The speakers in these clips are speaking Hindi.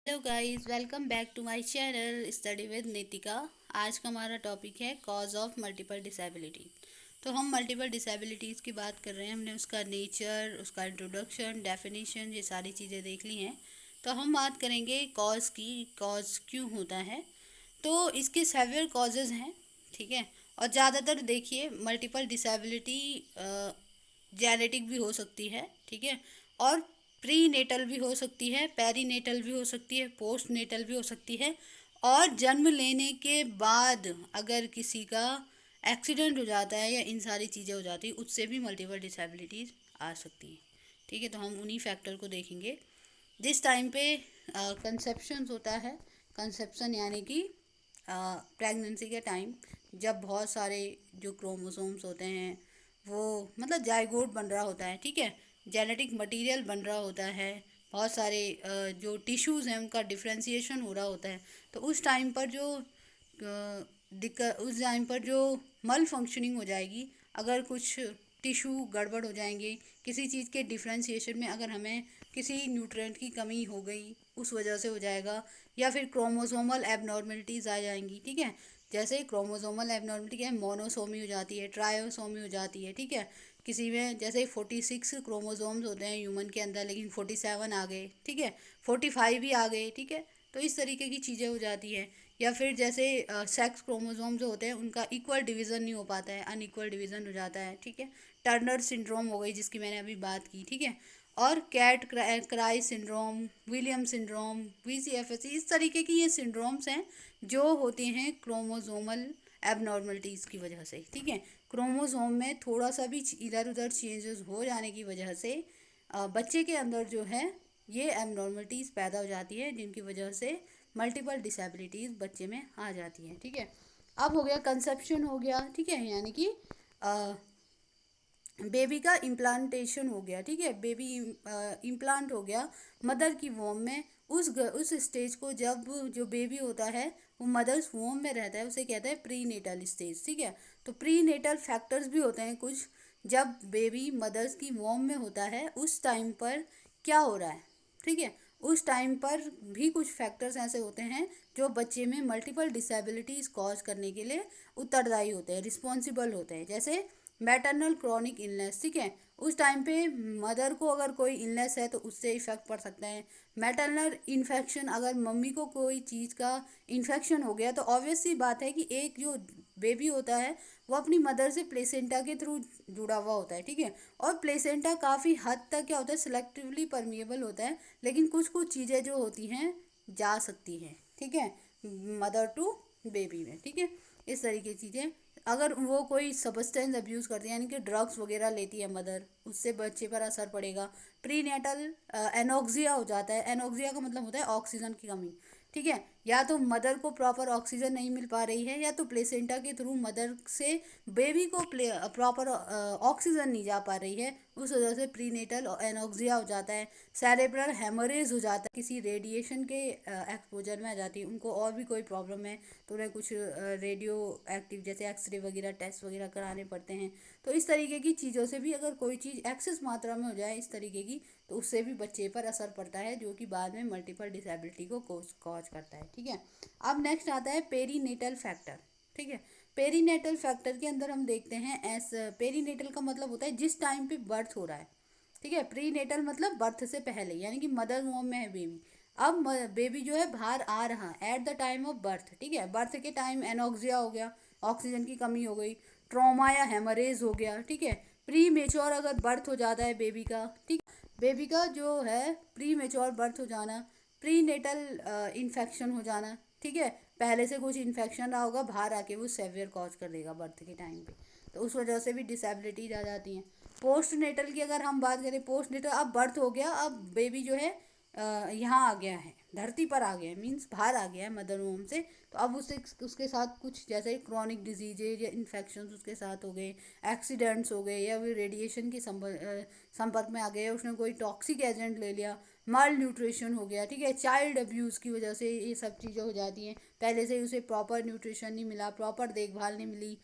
Hello guys, welcome back to my channel study with Nitika. आज का हमारा टॉपिक है कॉज ऑफ मल्टीपल डिसेबिलिटी। तो हम मल्टीपल डिसेबिलिटीज़ की बात कर रहे हैं। हमने उसका नेचर, उसका इंट्रोडक्शन, डेफिनेशन, ये सारी चीज़ें देख ली हैं। तो हम बात करेंगे कॉज की, कॉज क्यों होता है। तो इसके सेवियर कॉजेज़ हैं, ठीक है। और ज़्यादातर देखिए मल्टीपल डिसेबिलिटी जेनेटिक भी हो सकती है, ठीक है। और प्री नेटल भी हो सकती है, पेरी नेटल भी हो सकती है, पोस्ट नेटल भी हो सकती है। और जन्म लेने के बाद अगर किसी का एक्सीडेंट हो जाता है या इन सारी चीज़ें हो जाती हैं, उससे भी मल्टीपल डिसेबिलिटीज़ आ सकती हैं, ठीक है। तो हम उन्हीं फैक्टर को देखेंगे। जिस टाइम पे कंसेप्शन होता है, कंसेप्शन यानी कि प्रेगनेंसी के टाइम, जब बहुत सारे जो क्रोमोसोम्स होते हैं वो मतलब जाइगोट बन रहा होता है, ठीक है। जेनेटिक मटेरियल बन रहा होता है, बहुत सारे जो टिश्यूज़ हैं उनका डिफ्रेंशिएशन हो रहा होता है। तो उस टाइम पर जो दिक्कत, उस टाइम पर जो मल फंक्शनिंग हो जाएगी, अगर कुछ टिश्यू गड़बड़ हो जाएंगे, किसी चीज़ के डिफ्रेंशिएशन में अगर हमें किसी न्यूट्रिएंट की कमी हो गई उस वजह से हो जाएगा, या फिर क्रोमोसोमल एबनॉर्मलिटीज़ आ जाएंगी, ठीक है। जैसे क्रोमोसोमल एबनॉर्मलिटी क्या है, मोनोसोमी हो जाती है, ट्रायोसोमी हो जाती है, ठीक है। किसी में जैसे 46 क्रोमोसोम्स होते हैं ह्यूमन के अंदर, लेकिन 47 आ गए, ठीक है, 45 भी आ गए, ठीक है। तो इस तरीके की चीज़ें हो जाती हैं। या फिर जैसे सेक्स क्रोमोसोम जो होते हैं उनका इक्वल डिवीज़न नहीं हो पाता है, अनइक्वल डिवीज़न हो जाता है, ठीक है। टर्नर सिंड्रोम हो गई जिसकी मैंने अभी बात की, ठीक है। और cat cry syndrome, William syndrome, VCFS, इस तरीके की ये सिंड्रोम्स हैं जो होते हैं क्रोमोसोमल एबनॉर्मलिटीज़ की वजह से, ठीक है। क्रोमोसोम में थोड़ा सा भी इधर उधर चेंजेस हो जाने की वजह से बच्चे के अंदर जो है ये एबनॉर्मलिटीज़ पैदा हो जाती है, जिनकी वजह से मल्टीपल डिसेबिलिटीज़ बच्चे में आ जाती हैं, ठीक है। अब हो गया कंसेप्शन हो गया, ठीक है, यानी कि बेबी का इम्प्लांटेशन हो गया, ठीक है। बेबी इम्प्लांट हो गया मदर की वोम में। उस स्टेज को जब जो बेबी होता है वो मदर्स वोम में रहता है, उसे कहते हैं प्री नेटल स्टेज, ठीक है। तो प्री नेटल फैक्टर्स भी होते हैं कुछ। जब बेबी मदर्स की वोम में होता है उस टाइम पर क्या हो रहा है, ठीक है। उस टाइम पर भी कुछ फैक्टर्स ऐसे होते हैं जो बच्चे में मल्टीपल डिसेबिलिटीज कॉज करने के लिए उत्तरदायी होते हैं, रिस्पॉन्सिबल होते हैं। जैसे मैटरनल क्रॉनिक इलनेस, ठीक है। उस टाइम पे मदर को अगर कोई इलनेस है तो उससे इफेक्ट पड़ सकता है। मैटरनल इन्फेक्शन, अगर मम्मी को कोई चीज़ का इन्फेक्शन हो गया तो ऑब्वियस सी बात है कि एक जो बेबी होता है वो अपनी मदर से प्लेसेंटा के थ्रू जुड़ा हुआ होता है, ठीक है। और प्लेसेंटा काफ़ी हद तक क्या होता है, सिलेक्टिवली परमिएबल होता है, लेकिन कुछ कुछ चीज़ें जो होती हैं जा सकती हैं, ठीक है, मदर टू बेबी में, ठीक है। इस तरीके की चीज़ें, अगर वो कोई सब्सटेंस अब्यूज़ करती है यानी कि ड्रग्स वगैरह लेती है मदर, उससे बच्चे पर असर पड़ेगा। प्री नेटल एनोक्सिया हो जाता है। एनोक्सिया का मतलब होता है ऑक्सीजन की कमी, ठीक है। या तो मदर को प्रॉपर ऑक्सीजन नहीं मिल पा रही है, या तो प्लेसेंटा के थ्रू मदर से बेबी को प्रॉपर ऑक्सीजन नहीं जा पा रही है, उस वजह से प्री नेटल एनोक्सिया हो जाता है। सेरेब्रल हेमरेज हो जाता है, किसी रेडिएशन के एक्सपोजर में आ जाती है। उनको और भी कोई प्रॉब्लम है तो उन्हें कुछ रेडियो एक्टिव जैसे एक्सरे वगैरह टेस्ट वगैरह कराने पड़ते हैं। तो इस तरीके की चीज़ों से भी अगर कोई चीज़ एक्सेस मात्रा में हो जाए इस तरीके की, तो उससे भी बच्चे पर असर पड़ता है, जो कि बाद में मल्टीपल डिसेबिलिटी को कॉज करता है, ठीक है। अब नेक्स्ट आता है पेरीनेटल फैक्टर, ठीक है। पेरीनेटल फैक्टर के अंदर हम देखते हैं पेरीनेटल का मतलब होता है जिस टाइम पे बर्थ हो रहा है, ठीक है। प्री नेटल मतलब बर्थ से पहले, यानी कि मदर वोम में है बेबी। अब बेबी जो है बाहर आ रहा at the time of birth, ठीक है। बर्थ के टाइम एनोक्सिया हो गया, ऑक्सीजन की कमी हो गई, ट्रॉमा या हेमरेज हो गया, ठीक है। प्री मेच्योर अगर बर्थ हो जाता है बेबी का, ठीक, बेबी का जो है प्री मेच्योर बर्थ हो जाना, प्री नेटल इन्फेक्शन हो जाना, ठीक है। पहले से कुछ इन्फेक्शन रहा होगा, बाहर आके वो सेवियर कॉज कर देगा बर्थ के टाइम पे, तो उस वजह से भी डिसेबिलिटीज आ जाती हैं। पोस्ट नेटल की अगर हम बात करें, पोस्ट नेटल अब बर्थ हो गया, अब बेबी जो है यहाँ आ गया है, धरती पर आ गया है, मीन्स बाहर आ गया है मदर वोम से। तो अब उसके साथ कुछ जैसे क्रॉनिक डिजीजेज या इन्फेक्शंस उसके साथ हो गए, एक्सीडेंट्स हो गए, या फिर रेडिएशन के संपर्क में आ गए, उसने कोई टॉक्सिक एजेंट ले लिया, माल न्यूट्रिशन हो गया, ठीक है। चाइल्ड अब्यूज़ की वजह से ये सब चीज़ें हो जाती हैं। पहले से ही उसे प्रॉपर न्यूट्रिशन नहीं मिला, प्रॉपर देखभाल नहीं मिली,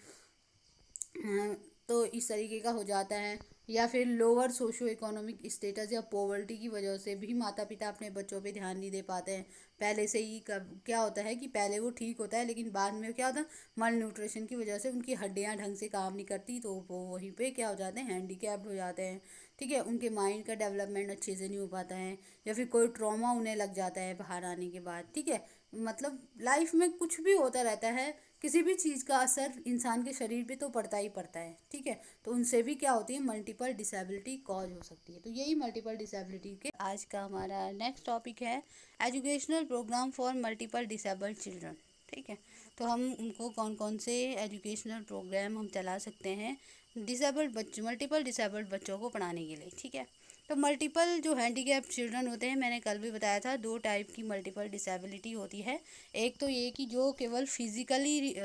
तो इस तरीके का हो जाता है। या फिर लोअर सोशो इकोनॉमिक स्टेटस या पॉवर्टी की वजह से भी माता पिता अपने बच्चों पे ध्यान नहीं दे पाते हैं। पहले से ही क्या होता है कि पहले वो ठीक होता है, लेकिन बाद में क्या होता है, मल न्यूट्रिशन की वजह से उनकी हड्डियाँ ढंग से काम नहीं करती, तो वो वहीं पे क्या हो जाते हैं, हैंडीकैप्ड हो जाते हैं। ठीक है, उनके माइंड का डेवलपमेंट अच्छे से नहीं हो पाता है, या फिर कोई ट्रॉमा उन्हें लग जाता है बाहर आने के बाद। ठीक है, मतलब लाइफ में कुछ भी होता रहता है, किसी भी चीज़ का असर इंसान के शरीर पे तो पड़ता ही पड़ता है। ठीक है, तो उनसे भी क्या होती है, मल्टीपल डिसेबिलिटी कॉज हो सकती है। तो यही मल्टीपल डिसेबिलिटी के आज का हमारा नेक्स्ट टॉपिक है, educational program for multiple disabled children. ठीक है, तो हम उनको कौन कौन से एजुकेशनल प्रोग्राम हम चला सकते हैं डिसेबल्ड बच्चों, मल्टीपल डिसेबल्ड बच्चों को पढ़ाने के लिए। ठीक है, तो मल्टीपल जो हैंडीकैप चिल्ड्रन होते हैं, मैंने कल भी बताया था, दो टाइप की मल्टीपल डिसेबिलिटी होती है। एक तो ये कि जो केवल फिजिकली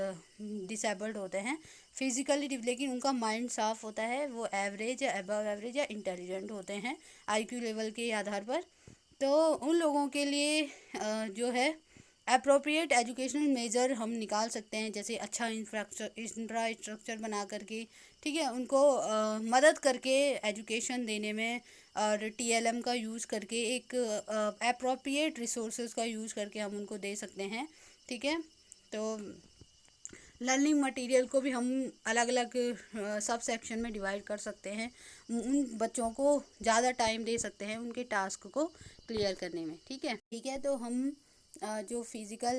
डिसेबल्ड होते हैं, फिजिकली, लेकिन उनका माइंड साफ होता है, वो एवरेज या अबव एवरेज या इंटेलिजेंट होते हैं आईक्यू लेवल के आधार पर। तो उन लोगों के लिए जो है अप्रोप्रिएट एजुकेशनल मेजर हम निकाल सकते हैं, जैसे अच्छा इंफ्रास्ट्रक्चर बना करके, ठीक है, उनको मदद करके एजुकेशन देने में, और टीएलएम का यूज़ करके, एक अप्रोप्रिएट रिसोर्सेज का यूज़ करके हम उनको दे सकते हैं। ठीक है, तो लर्निंग मटेरियल को भी हम अलग अलग सब सेक्शन में डिवाइड कर सकते हैं, उन बच्चों को ज़्यादा टाइम दे सकते हैं उनके टास्क को क्लियर करने में। ठीक है, तो हम जो फिज़िकल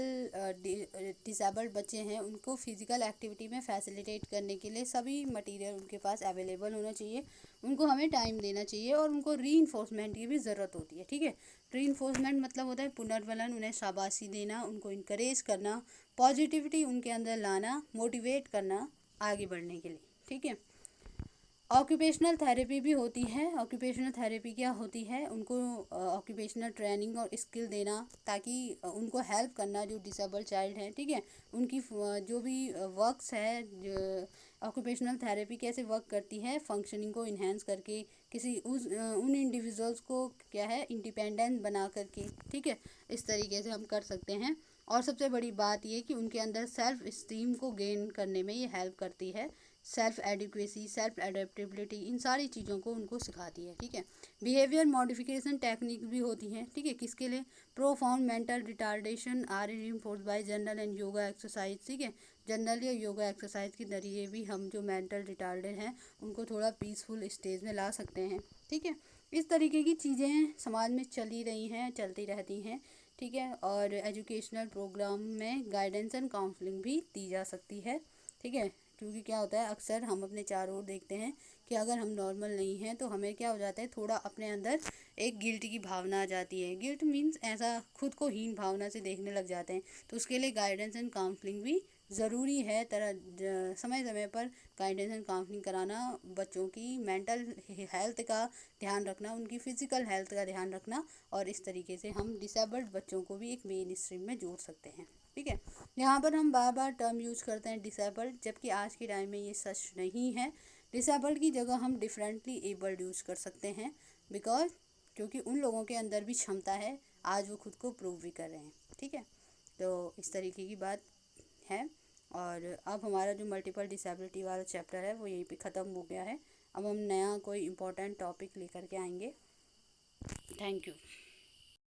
डिसेबल्ड बच्चे हैं उनको फिज़िकल एक्टिविटी में फैसिलिटेट करने के लिए सभी मटेरियल उनके पास अवेलेबल होना चाहिए, उनको हमें टाइम देना चाहिए, और उनको रीइंफोर्समेंट की भी ज़रूरत होती है। ठीक है, रीइंफोर्समेंट मतलब होता है पुनर्बलन, उन्हें शाबाशी देना, उनको इनकरेज करना, पॉजिटिविटी उनके अंदर लाना, मोटिवेट करना आगे बढ़ने के लिए। ठीक है, ऑक्यूपेशनल थेरेपी भी होती है। ऑक्यूपेशनल थेरेपी क्या होती है, उनको ऑक्यूपेशनल ट्रेनिंग और स्किल देना, ताकि उनको हेल्प करना जो डिसेबल चाइल्ड हैं। ठीक है, उनकी जो भी वर्क्स है, जो ऑक्यूपेशनल थेरेपी कैसे वर्क करती है, फंक्शनिंग को इन्हेंस करके, किसी उन इंडिविजुअल्स को क्या है, इंडिपेंडेंट बना करके। ठीक है, इस तरीके से हम कर सकते हैं। और सबसे बड़ी बात ये कि उनके अंदर सेल्फ इस्टीम को गेन करने में ये हेल्प करती है, सेल्फ एडिक्वेसी, सेल्फ एडेप्टेबिलिटी, इन सारी चीज़ों को उनको सिखाती है। ठीक है, बिहेवियर मॉडिफिकेशन टेक्निक भी होती हैं। ठीक है, किसके लिए, profound mental retardation are reinforced by general and yoga exercise. ठीक है, जनरल या योगा एक्सरसाइज के जरिए भी हम जो मेंटल रिटार्डेड हैं उनको थोड़ा पीसफुल स्टेज में ला सकते हैं। ठीक है, इस तरीके की चीज़ें समाज में चली रही हैं, चलती रहती हैं। ठीक है, और एजुकेशनल प्रोग्राम में गाइडेंस एंड काउंसलिंग भी दी जा सकती है। ठीक है, क्योंकि क्या होता है, अक्सर हम अपने चारों ओर देखते हैं कि अगर हम नॉर्मल नहीं हैं तो हमें क्या हो जाता है, थोड़ा अपने अंदर एक गिल्ट की भावना आ जाती है। गिल्ट मीन्स ऐसा खुद को हीन भावना से देखने लग जाते हैं। तो उसके लिए गाइडेंस एंड काउंसलिंग भी ज़रूरी है। समय समय पर गाइडेंस एंड काउंसलिंग कराना, बच्चों की मेंटल हेल्थ का ध्यान रखना, उनकी फ़िज़िकल हेल्थ का ध्यान रखना, और इस तरीके से हम डिसेबल्ड बच्चों को भी एक मेन स्ट्रीम में जोड़ सकते हैं। ठीक है, यहाँ पर हम बार बार टर्म यूज़ करते हैं डिसेबल्ड, जबकि आज के टाइम में ये सच नहीं है। डिसेबल्ड की जगह हम डिफरेंटली एबल्ड यूज़ कर सकते हैं, बिकॉज क्योंकि उन लोगों के अंदर भी क्षमता है, आज वो खुद को प्रूव भी कर रहे हैं। ठीक है, तो इस तरीके की बात है। और अब हमारा जो मल्टीपल डिसेबिलिटी वाला चैप्टर है वो यहीं पे ख़त्म हो गया है। अब हम नया कोई इम्पोर्टेंट टॉपिक लेकर के आएंगे। Thank you.